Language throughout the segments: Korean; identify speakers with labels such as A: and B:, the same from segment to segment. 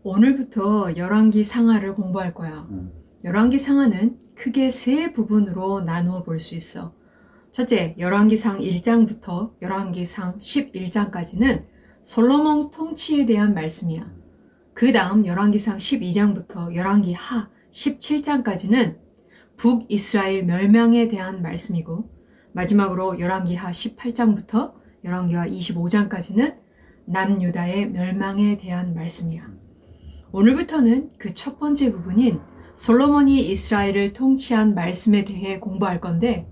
A: 오늘부터 열왕기 상하를 공부할 거야. 열왕기 상하는 크게 세 부분으로 나누어 볼 수 있어. 첫째, 열왕기상 1장부터 열왕기상 11장까지는 솔로몬 통치에 대한 말씀이야. 그 다음 열왕기상 12장부터 열왕기하 17장까지는 북이스라엘 멸망에 대한 말씀이고, 마지막으로 열왕기하 18장부터 열왕기하 25장까지는 남유다의 멸망에 대한 말씀이야. 오늘부터는 그 첫 번째 부분인 솔로몬이 이스라엘을 통치한 말씀에 대해 공부할 건데,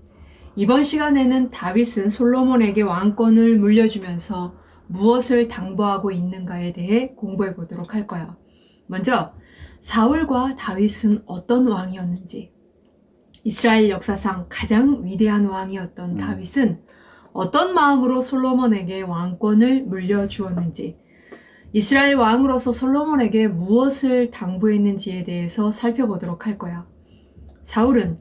A: 이번 시간에는 다윗은 솔로몬에게 왕권을 물려주면서 무엇을 당부하고 있는가에 대해 공부해 보도록 할 거야. 먼저 사울과 다윗은 어떤 왕이었는지, 이스라엘 역사상 가장 위대한 왕이었던 다윗은 어떤 마음으로 솔로몬에게 왕권을 물려주었는지, 이스라엘 왕으로서 솔로몬에게 무엇을 당부했는지에 대해서 살펴보도록 할 거야. 사울은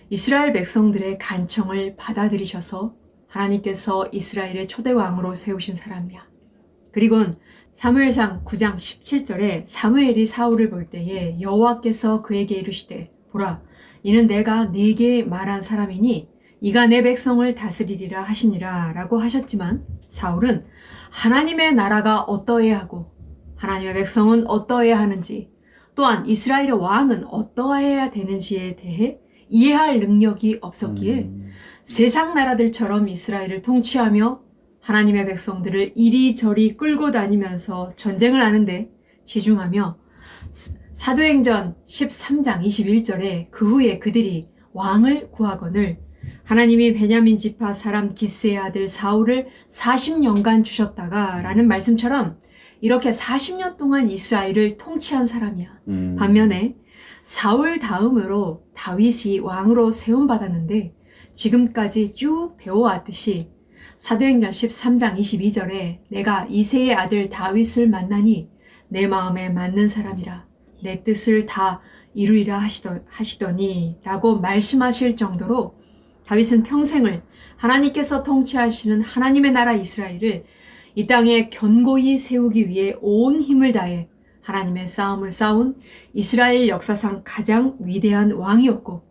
A: 이스라엘 백성들의 간청을 받아들이셔서 하나님께서 이스라엘의 초대 왕으로 세우신 사람이야. 그리고는 사무엘상 9장 17절에 사무엘이 사울을 볼 때에 여호와께서 그에게 이르시되, 보라, 이는 내가 네게 말한 사람이니 이가 내 백성을 다스리리라 하시니라 라고 하셨지만, 사울은 하나님의 나라가 어떠해야 하고 하나님의 백성은 어떠해야 하는지, 또한 이스라엘의 왕은 어떠해야 되는지에 대해 이해할 능력이 없었기에 세상 나라들처럼 이스라엘을 통치하며 하나님의 백성들을 이리저리 끌고 다니면서 전쟁을 하는데 치중하며, 사도행전 13장 21절에 그 후에 그들이 왕을 구하거늘 하나님이 베냐민 지파 사람 기스의 아들 사울을 40년간 주셨다가 라는 말씀처럼 이렇게 40년 동안 이스라엘을 통치한 사람이야. 반면에 사울 다음으로 다윗이 왕으로 세움받았는데, 지금까지 쭉 배워왔듯이 사도행전 13장 22절에 내가 이새의 아들 다윗을 만나니 내 마음에 맞는 사람이라 내 뜻을 다 이루리라 하시더니 라고 말씀하실 정도로 다윗은 평생을 하나님께서 통치하시는 하나님의 나라 이스라엘을 이 땅에 견고히 세우기 위해 온 힘을 다해 하나님의 싸움을 싸운 이스라엘 역사상 가장 위대한 왕이었고,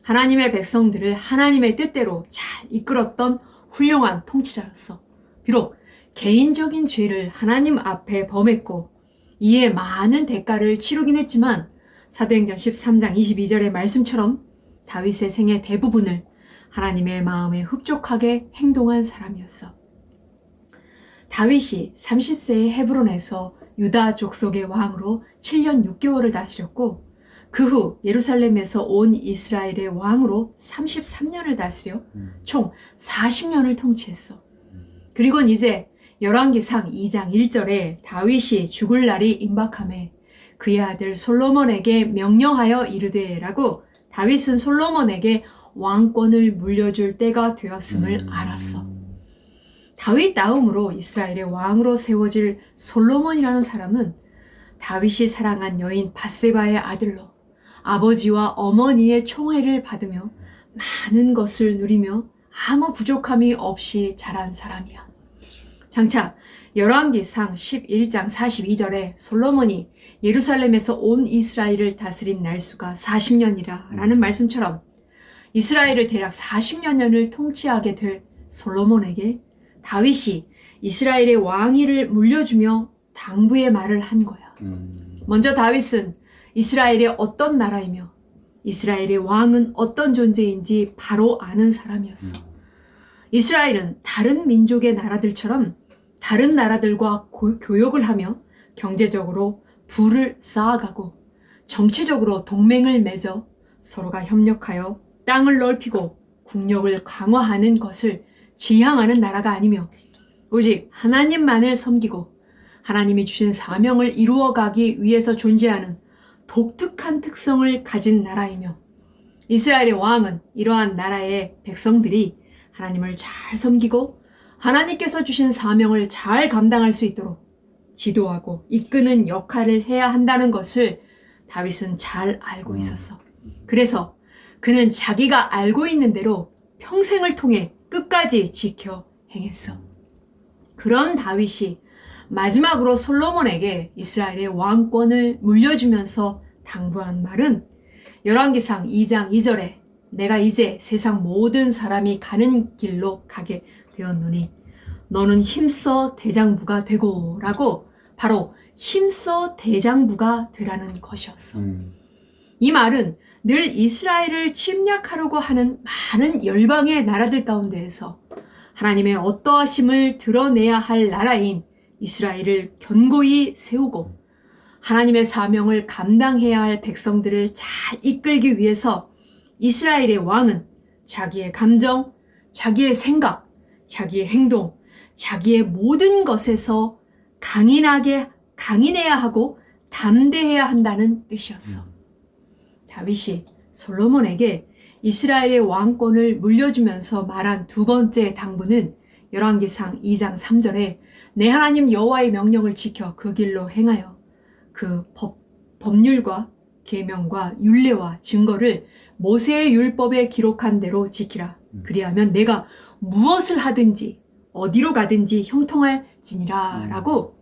A: 하나님의 백성들을 하나님의 뜻대로 잘 이끌었던 훌륭한 통치자였어. 비록 개인적인 죄를 하나님 앞에 범했고 이에 많은 대가를 치르긴 했지만, 사도행전 13장 22절의 말씀처럼 다윗의 생애 대부분을 하나님의 마음에 흡족하게 행동한 사람이었어. 다윗이 30세에 헤브론에서 유다 족속의 왕으로 7년 6개월을 다스렸고, 그 후 예루살렘에서 온 이스라엘의 왕으로 33년을 다스려 총 40년을 통치했어. 그리고는 이제 열왕기상 2장 1절에 다윗이 죽을 날이 임박하매 그의 아들 솔로몬에게 명령하여 이르되 라고, 다윗은 솔로몬에게 왕권을 물려줄 때가 되었음을 알았어. 다윗 다음으로 이스라엘의 왕으로 세워질 솔로몬이라는 사람은 다윗이 사랑한 여인 밧세바의 아들로 아버지와 어머니의 총애를 받으며 많은 것을 누리며 아무 부족함이 없이 자란 사람이야. 장차 열왕기상 11장 42절에 솔로몬이 예루살렘에서 온 이스라엘을 다스린 날수가 40년이라 라는 말씀처럼 이스라엘을 대략 40여 년을 통치하게 될 솔로몬에게 다윗이 이스라엘의 왕위를 물려주며 당부의 말을 한 거야. 먼저 다윗은 이스라엘의 어떤 나라이며 이스라엘의 왕은 어떤 존재인지 바로 아는 사람이었어. 이스라엘은 다른 민족의 나라들처럼 다른 나라들과 교역을 하며 경제적으로 부를 쌓아가고 정치적으로 동맹을 맺어 서로가 협력하여 땅을 넓히고 국력을 강화하는 것을 지향하는 나라가 아니며, 오직 하나님만을 섬기고 하나님이 주신 사명을 이루어가기 위해서 존재하는 독특한 특성을 가진 나라이며, 이스라엘의 왕은 이러한 나라의 백성들이 하나님을 잘 섬기고 하나님께서 주신 사명을 잘 감당할 수 있도록 지도하고 이끄는 역할을 해야 한다는 것을 다윗은 잘 알고 있었어. 그래서 그는 자기가 알고 있는 대로 평생을 통해 끝까지 지켜 행했어. 그런 다윗이 마지막으로 솔로몬에게 이스라엘의 왕권을 물려주면서 당부한 말은 열왕기상 2장 2절에 내가 이제 세상 모든 사람이 가는 길로 가게 되었노니 너는 힘써 대장부가 되고 라고 바로 힘써 대장부가 되라는 것이었어. 이 말은 늘 이스라엘을 침략하려고 하는 많은 열방의 나라들 가운데에서 하나님의 어떠하심을 드러내야 할 나라인 이스라엘을 견고히 세우고 하나님의 사명을 감당해야 할 백성들을 잘 이끌기 위해서 이스라엘의 왕은 자기의 감정, 자기의 생각, 자기의 행동, 자기의 모든 것에서 강인해야 하고 담대해야 한다는 뜻이었어. 다윗이 솔로몬에게 이스라엘의 왕권을 물려주면서 말한 두 번째 당부는 열왕기상 2장 3절에 내 하나님 여호와의 명령을 지켜 그 길로 행하여 그 법률과 계명과 율례와 증거를 모세의 율법에 기록한 대로 지키라. 그리하면 내가 무엇을 하든지 어디로 가든지 형통할지니라 라고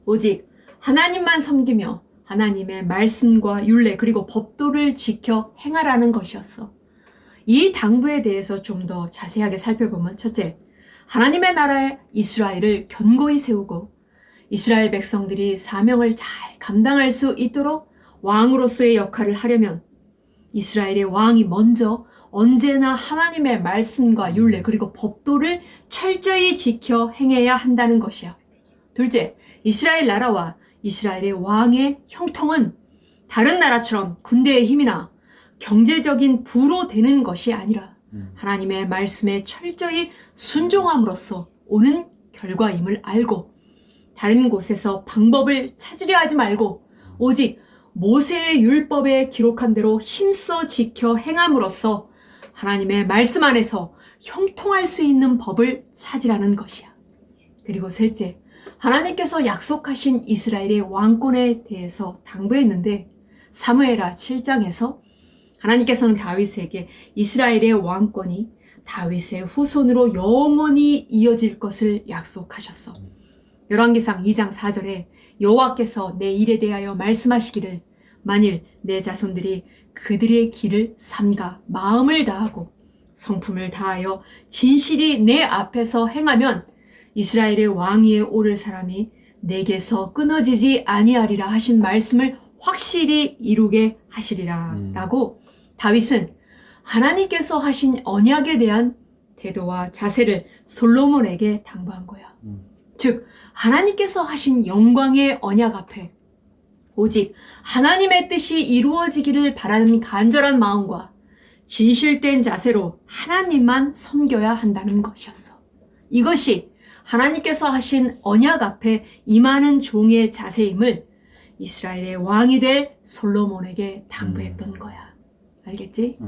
A: 오직 하나님만 섬기며 하나님의 말씀과 율례 그리고 법도를 지켜 행하라는 것이었어. 이 당부에 대해서 좀 더 자세하게 살펴보면 첫째, 하나님의 나라의 이스라엘을 견고히 세우고 이스라엘 백성들이 사명을 잘 감당할 수 있도록 왕으로서의 역할을 하려면 이스라엘의 왕이 먼저 언제나 하나님의 말씀과 율례 그리고 법도를 철저히 지켜 행해야 한다는 것이야. 둘째, 이스라엘 나라와 이스라엘의 왕의 형통은 다른 나라처럼 군대의 힘이나 경제적인 부로 되는 것이 아니라 하나님의 말씀에 철저히 순종함으로써 오는 결과임을 알고 다른 곳에서 방법을 찾으려 하지 말고 오직 모세의 율법에 기록한 대로 힘써 지켜 행함으로써 하나님의 말씀 안에서 형통할 수 있는 법을 찾으라는 것이야. 그리고 셋째, 하나님께서 약속하신 이스라엘의 왕권에 대해서 당부했는데 사무엘하 7장에서 하나님께서는 다윗에게 이스라엘의 왕권이 다윗의 후손으로 영원히 이어질 것을 약속하셨어. 열왕기상 2장 4절에 여호와께서 내 일에 대하여 말씀하시기를 만일 내 자손들이 그들의 길을 삼가 마음을 다하고 성품을 다하여 진실이 내 앞에서 행하면 이스라엘의 왕위에 오를 사람이 내게서 끊어지지 아니하리라 하신 말씀을 확실히 이루게 하시리라 라고 다윗은 하나님께서 하신 언약에 대한 태도와 자세를 솔로몬에게 당부한 거야. 즉 하나님께서 하신 영광의 언약 앞에 오직 하나님의 뜻이 이루어지기를 바라는 간절한 마음과 진실된 자세로 하나님만 섬겨야 한다는 것이었어. 이것이 하나님께서 하신 언약 앞에 임하는 종의 자세임을 이스라엘의 왕이 될 솔로몬에게 당부했던 거야. 알겠지?